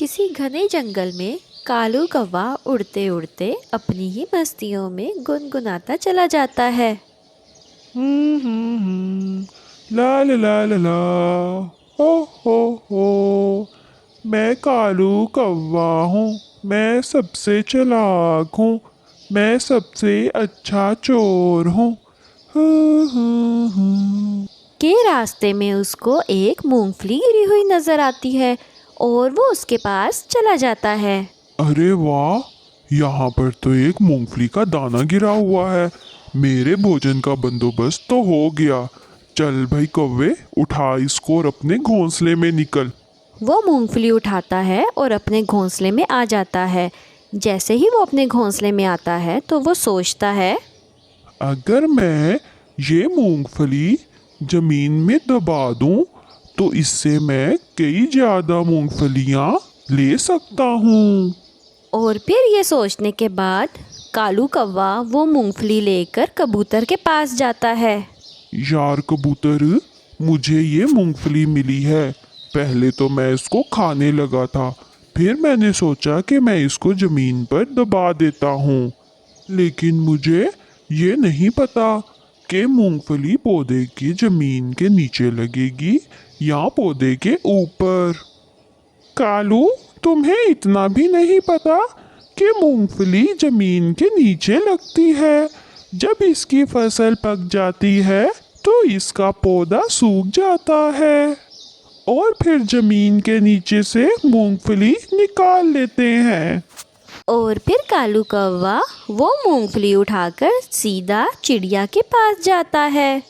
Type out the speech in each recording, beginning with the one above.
किसी घने जंगल में कालू कौवा उड़ते उड़ते अपनी ही मस्तियों में गुनगुनाता चला जाता है। ला ला ला ला ला, हो हो हो। मैं कालू कौवा हूँ, मैं सबसे चालाक हूँ, मैं सबसे अच्छा चोर हूँ। हू हू हू। के रास्ते में उसको एक मूंगफली गिरी हुई नजर आती है और वो उसके पास चला जाता है। अरे वाह, यहाँ पर तो एक मूंगफली का दाना गिरा हुआ है। मेरे भोजन का बंदोबस्त तो हो गया। चल भाई कौवे, उठा इसको और अपने घोंसले में निकल। वो मूंगफली उठाता है और अपने घोंसले में आ जाता है। जैसे ही वो अपने घोंसले में आता है तो वो सोचता है, अगर मैं ये मूंगफली जमीन में दबा दूं तो इससे मैं कई ज्यादा मूंगफलियां ले सकता हूँ। और फिर ये सोचने के बाद कालू कौवा वो मूंगफली लेकर कबूतर के पास जाता है। यार कबूतर, मुझे ये मूंगफली मिली है। पहले तो मैं इसको खाने लगा था, फिर मैंने सोचा कि मैं इसको जमीन पर दबा देता हूँ। लेकिन मुझे ये नहीं पता कि मूंगफली पौधे की जमीन के नीचे लगेगी या पौधे के ऊपर। कालू, तुम्हें इतना भी नहीं पता कि मूंगफली जमीन के नीचे लगती है। जब इसकी फसल पक जाती है तो इसका पौधा सूख जाता है और फिर जमीन के नीचे से मूंगफली निकाल लेते हैं। और फिर कालू कौवा वो मूंगफली उठाकर सीधा चिड़िया के पास जाता है।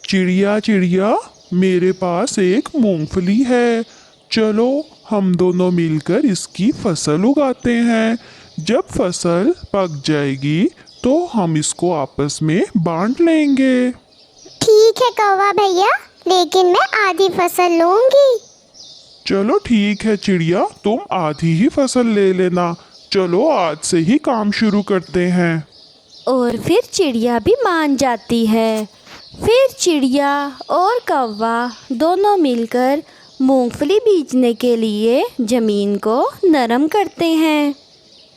चिड़िया चिड़िया, मेरे पास एक मूंगफली है। चलो हम दोनों मिलकर इसकी फसल उगाते हैं। जब फसल पक जाएगी तो हम इसको आपस में बांट लेंगे। ठीक है कौवा भैया, लेकिन मैं आधी फसल लूंगी। चलो ठीक है चिड़िया, तुम आधी ही फसल ले लेना। चलो आज से ही काम शुरू करते हैं। और फिर चिड़िया भी मान जाती है। फिर चिड़िया और कौवा दोनों मिलकर मूंगफली बीजने के लिए ज़मीन को नरम करते हैं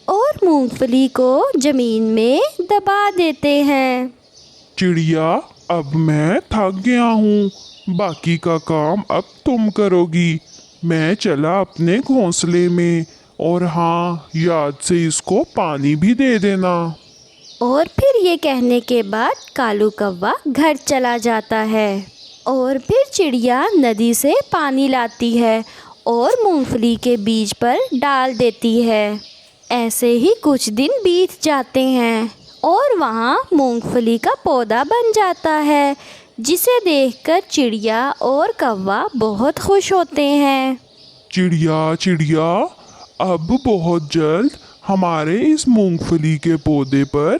और मूंगफली को ज़मीन में दबा देते हैं। चिड़िया, अब मैं थक गया हूँ, बाकी का काम अब तुम करोगी। मैं चला अपने घोंसले में, और हाँ, याद से इसको पानी भी दे देना। और फिर ये कहने के बाद कालू कौवा घर चला जाता है। और फिर चिड़िया नदी से पानी लाती है और मूंगफली के बीज पर डाल देती है। ऐसे ही कुछ दिन बीत जाते हैं और वहाँ मूंगफली का पौधा बन जाता है, जिसे देखकर चिड़िया और कौवा बहुत खुश होते हैं। चिड़िया चिड़िया, अब बहुत जल्द हमारे इस मूंगफली के पौधे पर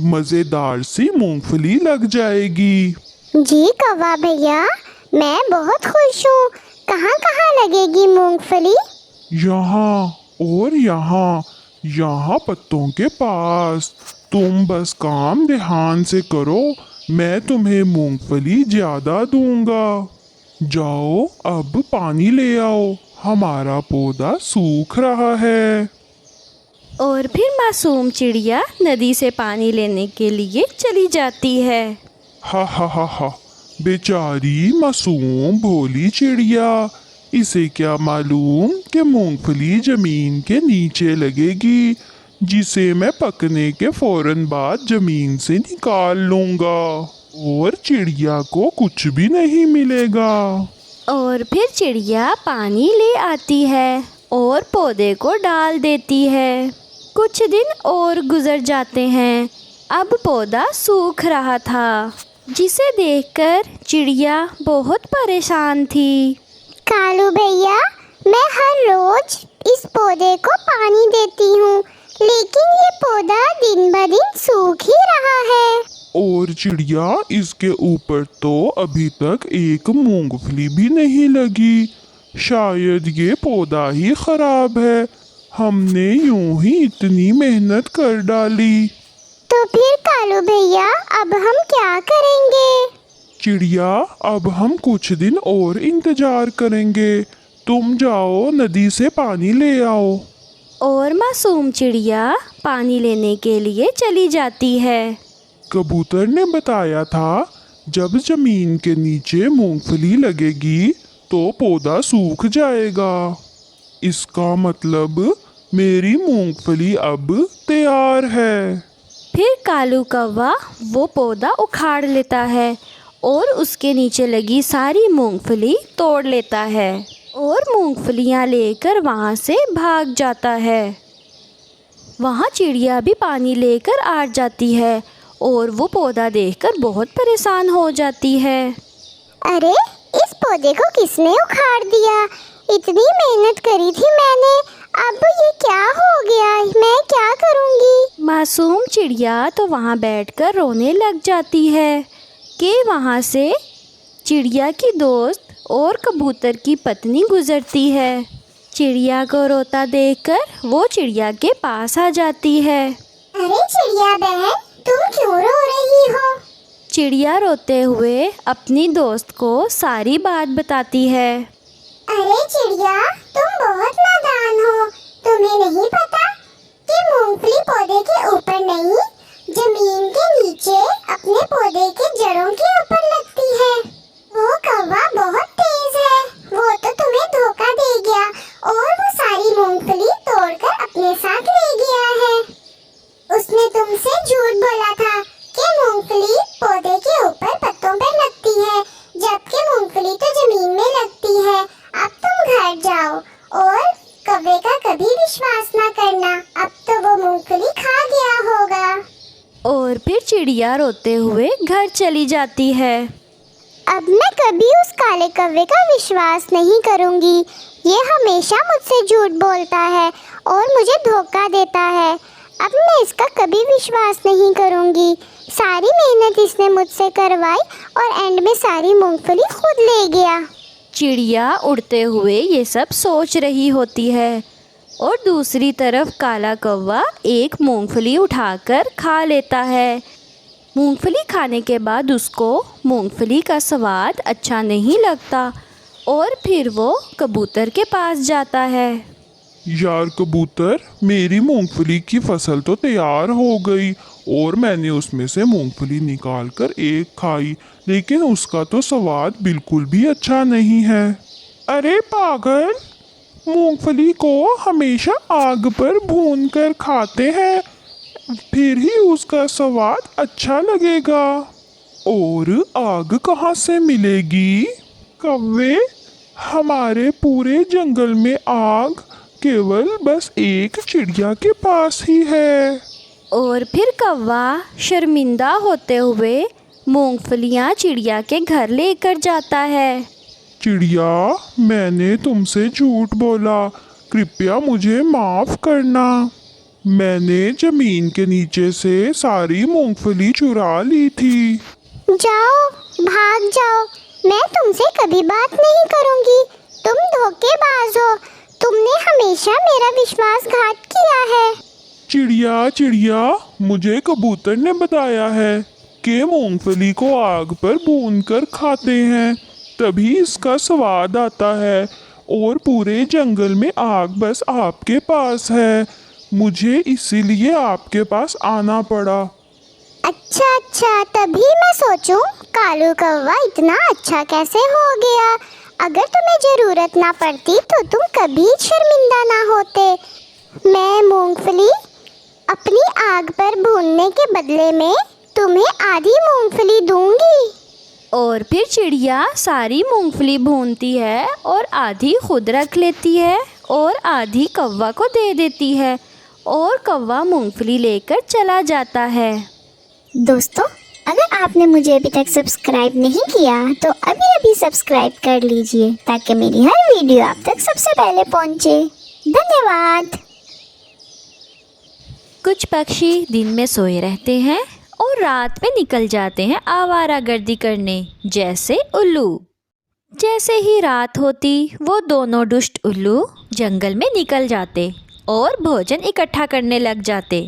मज़ेदार सी मूंगफली लग जाएगी। जी कौवा भैया, मैं बहुत खुश हूँ। कहाँ कहाँ लगेगी मूंगफली? यहाँ और यहाँ, यहाँ पत्तों के पास। तुम बस काम ध्यान से करो, मैं तुम्हें मूंगफली ज्यादा दूंगा। जाओ अब पानी ले आओ, हमारा पौधा सूख रहा है। और फिर मासूम चिड़िया नदी से पानी लेने के लिए चली जाती है। हा हा हा हा, बेचारी मासूम भोली चिड़िया, इसे क्या मालूम कि मूंगफली जमीन के नीचे लगेगी, जिसे मैं पकने के फौरन बाद जमीन से निकाल लूंगा और चिड़िया को कुछ भी नहीं मिलेगा। और फिर चिड़िया पानी ले आती है और पौधे को डाल देती है। कुछ दिन और गुजर जाते हैं। अब पौधा सूख रहा था, जिसे देखकर चिड़िया बहुत परेशान थी। कालू भैया, मैं हर रोज इस पौधे को पानी देती हूँ, लेकिन ये पौधा दिन ब दिन सूख ही रहा है। और चिड़िया, इसके ऊपर तो अभी तक एक मूंगफली भी नहीं लगी। शायद ये पौधा ही खराब है। हमने यूं ही इतनी मेहनत कर डाली। तो फिर कालू भैया, अब हम क्या करेंगे? चिड़िया, अब हम कुछ दिन और इंतजार करेंगे। तुम जाओ नदी से पानी ले आओ। और मासूम चिड़िया पानी लेने के लिए चली जाती है। कबूतर ने बताया था जब जमीन के नीचे मूंगफली लगेगी तो पौधा सूख जाएगा। इसका मतलब मेरी मूंगफली अब तैयार है। फिर कालू कौवा वो पौधा उखाड़ लेता है और उसके नीचे लगी सारी मूंगफली तोड़ लेता है और मूंगफलियाँ लेकर वहाँ से भाग जाता है। वहाँ चिड़िया भी पानी लेकर आ जाती है और वो पौधा देखकर बहुत परेशान हो जाती है। अरे इस पौधे को किसने उखाड़ दिया? इतनी मेहनत करी थी मैंने, अब ये क्या हो गया? मैं क्या करूँगी? मासूम चिड़िया तो वहाँ बैठकर रोने लग जाती है कि वहाँ से चिड़िया की दोस्त और कबूतर की पत्नी गुजरती है। चिड़िया को रोता देखकर वो चिड़िया के पास आ जाती है। अरे चिड़िया बहन, तुम क्यों रो रही हो? चिड़िया रोते हुए अपनी दोस्त को सारी बात बताती है। अरे चिड़िया, तुम बहुत नादान हो। तुम्हें नहीं पता कि मूंगफली पौधे के ऊपर नहीं, जमीन के नीचे अपने पौधे के जड़ों के ऊपर लगती है। वो कौवा बहुत तेज है, वो तो तुम्हें धोखा दे गया और वो सारी मूंगफली तोड़कर अपने साथ ले गया है। उसने तुमसे झूठ बोला था कि मूंगफली पौधे के ऊपर पत्तों पर लगती है, जबकि मूंगफली तो जमीन में लगती है। अब तुम घर जाओ और कौवे का कभी विश्वास ना करना, अब तो वो मूंगफली खा गया होगा। और फिर चिड़िया रोते हुए घर चली जाती है। अब मैं कभी उस काले कौवे का विश्वास नहीं करूंगी। ये हमेशा मुझसे झूठ बोलता है और मुझे धोखा देता है। अब मैं इसका कभी विश्वास नहीं करूंगी। सारी मेहनत इसने मुझसे करवाई और एंड में सारी मूंगफली खुद ले गया। चिड़िया उड़ते हुए ये सब सोच रही होती है और दूसरी तरफ काला कौवा एक मूंगफली उठाकर खा लेता है। मूंगफली खाने के बाद उसको मूंगफली का स्वाद अच्छा नहीं लगता और फिर वो कबूतर के पास जाता है। यार कबूतर, मेरी मूंगफली की फसल तो तैयार हो गई और मैंने उसमें से मूंगफली निकाल कर एक खाई, लेकिन उसका तो स्वाद बिल्कुल भी अच्छा नहीं है। अरे पागल, मूंगफली को हमेशा आग पर भून कर खाते हैं, फिर ही उसका स्वाद अच्छा लगेगा। और आग कहाँ से मिलेगी? कौवे, हमारे पूरे जंगल में आग केवल बस एक चिड़िया के पास ही है। और फिर कौवा शर्मिंदा होते हुए मूंगफलियाँ चिड़िया के घर लेकर जाता है। चिड़िया, मैंने तुमसे झूठ बोला, कृपया मुझे माफ करना। मैंने जमीन के नीचे से सारी मूंगफली चुरा ली थी। जाओ, भाग जाओ, मैं तुमसे कभी बात नहीं करूंगी। तुम धोखेबाज हो, तुमने हमेशा मेरा विश्वासघात किया है। चिड़िया चिड़िया, मुझे कबूतर ने बताया है कि मूंगफली को आग पर भून कर खाते हैं, तभी इसका स्वाद आता है और पूरे जंगल में आग बस आपके पास है। मुझे इसीलिए आपके पास आना पड़ा। अच्छा, तभी मैं सोचूं कालू कौवा इतना अच्छा कैसे हो गया। अगर तुम्हें जरूरत ना पड़ती तो तुम कभी शर्मिंदा ना होते। मैं मूंगफली अपनी आग पर भूनने के बदले में तुम्हें आधी मूंगफली दूंगी। और फिर चिड़िया सारी मूंगफली भूनती है और आधी खुद रख लेती है और आधी कौवा को दे देती है और कौवा मूंगफली लेकर चला जाता है। दोस्तों, अगर आपने मुझे अभी तक सब्सक्राइब नहीं किया तो अभी सब्सक्राइब कर लीजिए ताकि मेरी हर वीडियो आप तक सबसे पहले पहुंचे। धन्यवाद। कुछ पक्षी दिन में सोए रहते हैं और रात में निकल जाते हैं आवारागर्दी करने, जैसे उल्लू। जैसे ही रात होती वो दोनों दुष्ट उल्लू जंगल में निकल जाते और भोजन इकट्ठा करने लग जाते।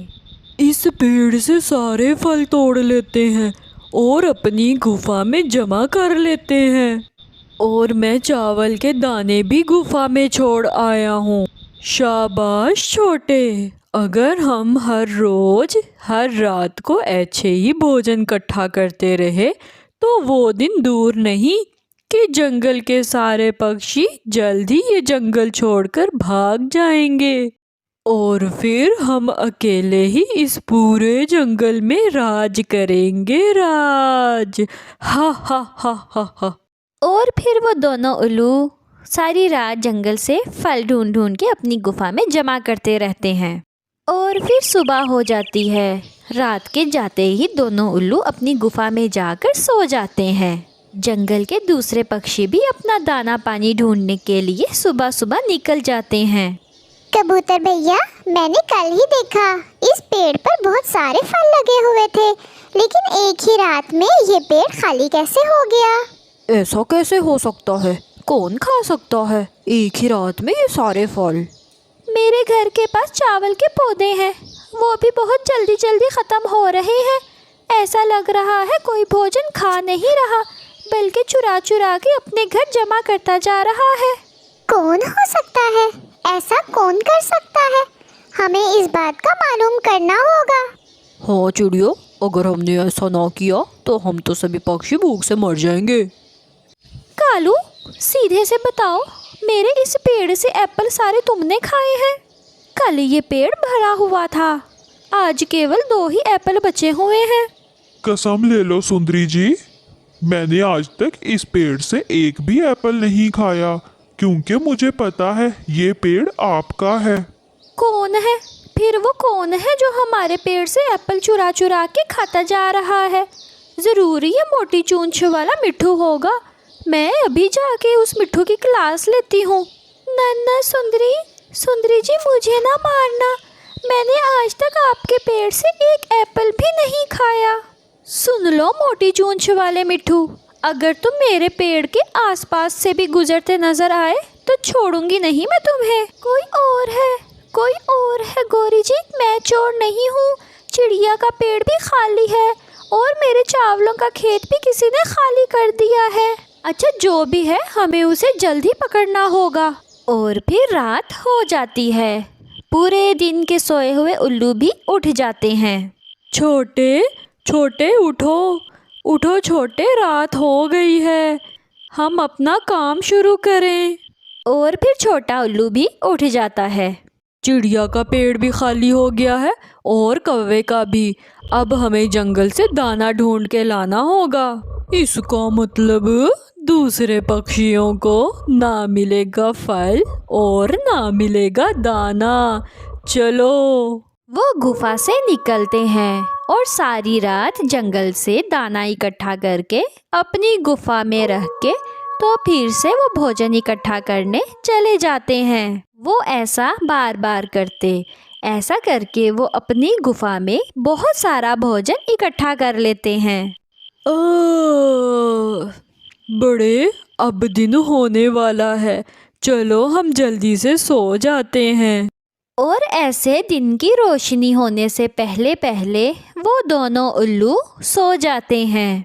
इस पेड़ से सारे फल तोड़ लेते हैं और अपनी गुफा में जमा कर लेते हैं। और मैं चावल के दाने भी गुफा में छोड़ आया हूँ। शाबाश छोटे, अगर हम हर रोज हर रात को ऐसे ही भोजन इकट्ठा करते रहे तो वो दिन दूर नहीं कि जंगल के सारे पक्षी जल्द ही ये जंगल छोड़कर भाग जाएंगे और फिर हम अकेले ही इस पूरे जंगल में राज करेंगे, राज। हा हा हा हा हा। और फिर वो दोनों उल्लू सारी रात जंगल से फल ढूंढ ढूंढ के अपनी गुफा में जमा करते रहते हैं। और फिर सुबह हो जाती है। रात के जाते ही दोनों उल्लू अपनी गुफा में जाकर सो जाते हैं। जंगल के दूसरे पक्षी भी अपना दाना पानी ढूंढने के लिए सुबह सुबह निकल जाते हैं। कबूतर भैया, मैंने कल ही देखा इस पेड़ पर बहुत सारे फल लगे हुए थे, लेकिन एक ही रात में ये पेड़ खाली कैसे हो गया? ऐसा कैसे हो सकता है? कौन खा सकता है एक ही रात में ये सारे फल? मेरे घर के पास चावल के पौधे हैं, वो भी बहुत जल्दी जल्दी ख़त्म हो रहे हैं। ऐसा लग रहा है कोई भोजन खा नहीं रहा, बल्कि चुरा चुरा के अपने घर जमा करता जा रहा है। कौन हो सकता है? ऐसा कौन कर सकता है? हमें इस बात का मालूम करना होगा। हाँ चिड़िया, अगर हमने ऐसा ना किया तो हम तो सभी पक्षी भूख से मर जाएंगे। कालू, सीधे से बताओ, मेरे इस पेड़ से एप्पल सारे तुमने खाए हैं? कल ये पेड़ भरा हुआ था, आज केवल 2 ही एप्पल बचे हुए हैं। कसम ले लो सुंदरी जी, मैंने आज तक इस पेड़ से एक भी एप्पल नहीं खाया, क्योंकि मुझे पता है ये पेड़ आपका है। कौन है? फिर वो कौन है जो हमारे पेड़ से एप्पल चुरा चुरा के खाता जा रहा है? ज़रूर ये मोटी चूंछ वाला मिट्ठू होगा। मैं अभी जाके उस मिट्ठू की क्लास लेती हूँ। नन्ना सुंदरी, सुंदरी जी मुझे ना मारना, मैंने आज तक आपके पेड़ से एक एप्पल भी नहीं खाया। सुन लो मोटी चूंछ वाले मिट्ठू, अगर तुम मेरे पेड़ के आसपास से भी गुजरते नजर आए तो छोड़ूंगी नहीं मैं तुम्हें। कोई और है, कोई और है गौरी जी, मैं चोर नहीं हूँ। चिड़िया का पेड़ भी खाली है और मेरे चावलों का खेत भी किसी ने खाली कर दिया है। अच्छा जो भी है, हमें उसे जल्दी पकड़ना होगा। और फिर रात हो जाती है। पूरे दिन के सोए हुए उल्लू भी उठ जाते हैं। छोटे छोटे उठो, उठो छोटे, रात हो गई है, हम अपना काम शुरू करें। और फिर छोटा उल्लू भी उठ जाता है। चिड़िया का पेड़ भी खाली हो गया है और कौवे का भी। अब हमें जंगल से दाना ढूंढ के लाना होगा। इसका मतलब दूसरे पक्षियों को ना मिलेगा फल और ना मिलेगा दाना। चलो। वो गुफा से निकलते हैं और सारी रात जंगल से दाना इकट्ठा करके अपनी गुफा में रख के तो फिर से वो भोजन इकट्ठा करने चले जाते हैं। वो ऐसा बार बार करते, ऐसा करके वो अपनी गुफा में बहुत सारा भोजन इकट्ठा कर लेते हैं। बड़े, अब दिन होने वाला है, चलो हम जल्दी से सो जाते हैं। और ऐसे दिन की रोशनी होने से पहले पहले वो दोनों उल्लू सो जाते हैं।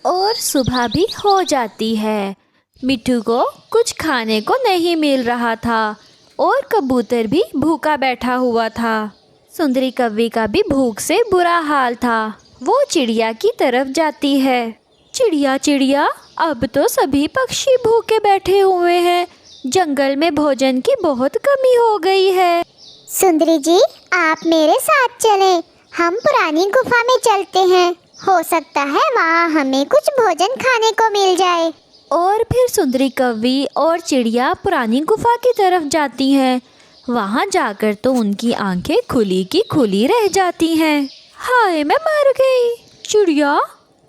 और सुबह भी हो जाती है। मिट्ठू को कुछ खाने को नहीं मिल रहा था और कबूतर भी भूखा बैठा हुआ था। सुंदरी कव्वी का भी भूख से बुरा हाल था। वो चिड़िया की तरफ जाती है। चिड़िया चिड़िया, अब तो सभी पक्षी भूखे बैठे हुए हैं, जंगल में भोजन की बहुत कमी हो गई है। सुंदरी जी, आप मेरे साथ चलें, हम पुरानी गुफा में चलते हैं, हो सकता है वहाँ हमें कुछ भोजन खाने को मिल जाए। और फिर सुंदरी कव्वी और चिड़िया पुरानी गुफा की तरफ जाती हैं। वहाँ जाकर तो उनकी आंखें खुली की खुली रह जाती हैं। हाय मैं मर गई। चिड़िया,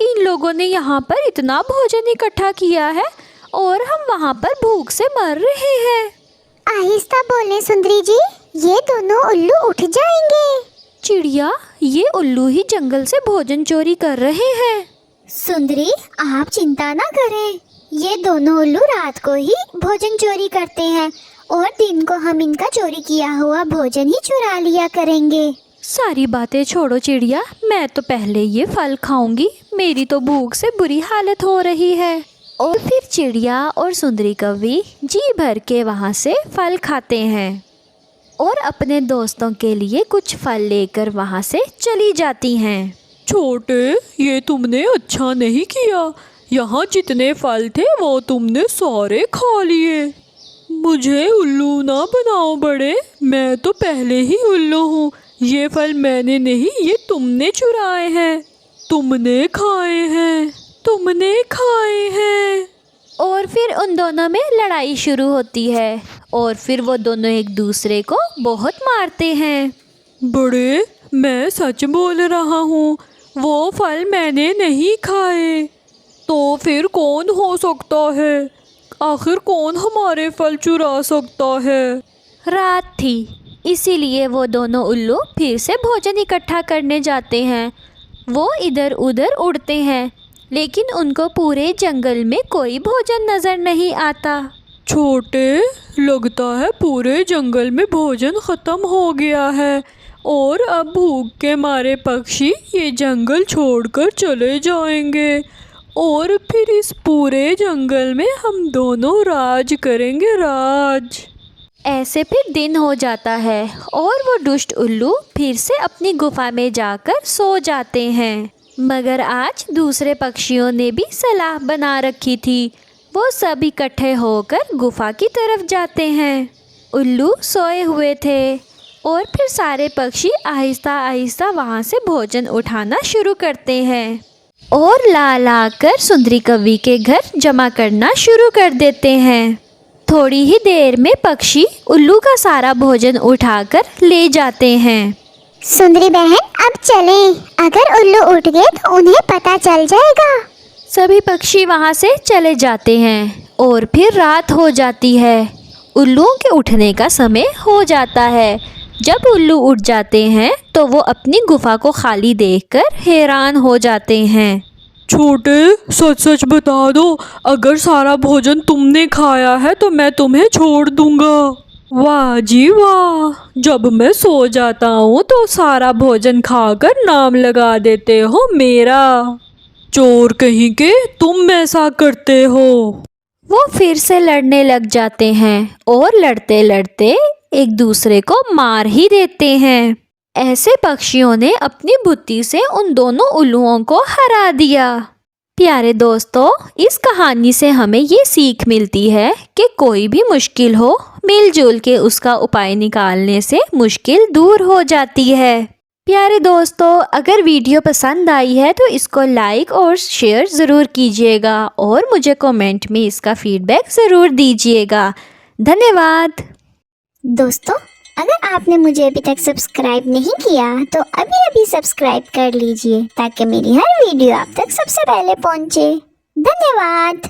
इन लोगों ने यहाँ पर इतना भोजन इकट्ठा किया है और हम वहाँ पर भूख से मर रहे हैं। आहिस्ता बोलें सुंदरी जी, ये दोनों उल्लू उठ जाएंगे। चिड़िया, ये उल्लू ही जंगल से भोजन चोरी कर रहे हैं। सुंदरी, आप चिंता ना करें, ये दोनों उल्लू रात को ही भोजन चोरी करते हैं और दिन को हम इनका चोरी किया हुआ भोजन ही चुरा लिया करेंगे। सारी बातें छोड़ो चिड़िया, मैं तो पहले ये फल खाऊंगी, मेरी तो भूख से बुरी हालत हो रही है। और फिर चिड़िया और सुंदरी कौवी जी भर के वहाँ से फल खाते हैं और अपने दोस्तों के लिए कुछ फल लेकर वहाँ से चली जाती हैं। छोटे, ये तुमने अच्छा नहीं किया। यहाँ जितने फल थे वो तुमने सारे खा लिए। मुझे उल्लू ना बनाओ बड़े, मैं तो पहले ही उल्लू हूँ। ये फल मैंने नहीं, ये तुमने चुराए हैं, तुमने खाए हैं, तुमने खाए हैं। और फिर उन दोनों में लड़ाई शुरू होती है और फिर वो दोनों एक दूसरे को बहुत मारते हैं। बड़े, मैं सच बोल रहा हूँ, वो फल मैंने नहीं खाए। तो फिर कौन हो सकता है? आखिर कौन हमारे फल चुरा सकता है? रात थी, इसीलिए वो दोनों उल्लू फिर से भोजन इकट्ठा करने जाते हैं। वो इधर उधर उड़ते हैं लेकिन उनको पूरे जंगल में कोई भोजन नज़र नहीं आता। छोटे, लगता है पूरे जंगल में भोजन ख़त्म हो गया है और अब भूख के मारे पक्षी ये जंगल छोड़कर चले जाएंगे और फिर इस पूरे जंगल में हम दोनों राज करेंगे, राज। ऐसे फिर दिन हो जाता है और वो दुष्ट उल्लू फिर से अपनी गुफा में जाकर सो जाते हैं। मगर आज दूसरे पक्षियों ने भी सलाह बना रखी थी। वो सब इकट्ठे होकर गुफा की तरफ जाते हैं। उल्लू सोए हुए थे और फिर सारे पक्षी आहिस्ता आहिस्ता वहाँ से भोजन उठाना शुरू करते हैं और ला ला कर सुंदरी कौवी के घर जमा करना शुरू कर देते हैं। थोड़ी ही देर में पक्षी उल्लू का सारा भोजन उठाकर ले जाते हैं। सुंदरी बहन, अब चलें। अगर उल्लू उठ गए तो उन्हें पता चल जाएगा। सभी पक्षी वहाँ से चले जाते हैं और फिर रात हो जाती है। उल्लुओं के उठने का समय हो जाता है। जब उल्लू उठ जाते हैं तो वो अपनी गुफा को खाली देखकर हैरान हो जाते हैं। छोटे, सच सच बता दो, अगर सारा भोजन तुमने खाया है तो मैं तुम्हें छोड़ दूंगा। वाह जी वाह, जब मैं सो जाता हूँ तो सारा भोजन खाकर नाम लगा देते हो मेरा। चोर कहीं के, तुम ऐसा करते हो। वो फिर से लड़ने लग जाते हैं और लड़ते लड़ते एक दूसरे को मार ही देते हैं। ऐसे पक्षियों ने अपनी बुद्धि से उन दोनों उल्लुओं को हरा दिया। प्यारे दोस्तों, इस कहानी से हमें ये सीख मिलती है कि कोई भी मुश्किल हो, मिलजुल के उसका उपाय निकालने से मुश्किल दूर हो जाती है। प्यारे दोस्तों, अगर वीडियो पसंद आई है तो इसको लाइक और शेयर ज़रूर कीजिएगा और मुझे कमेंट में इसका फीडबैक ज़रूर दीजिएगा। धन्यवाद। दोस्तों, अगर आपने मुझे अभी तक सब्सक्राइब नहीं किया तो अभी अभी सब्सक्राइब कर लीजिए ताकि मेरी हर वीडियो आप तक सबसे पहले पहुंचे। धन्यवाद।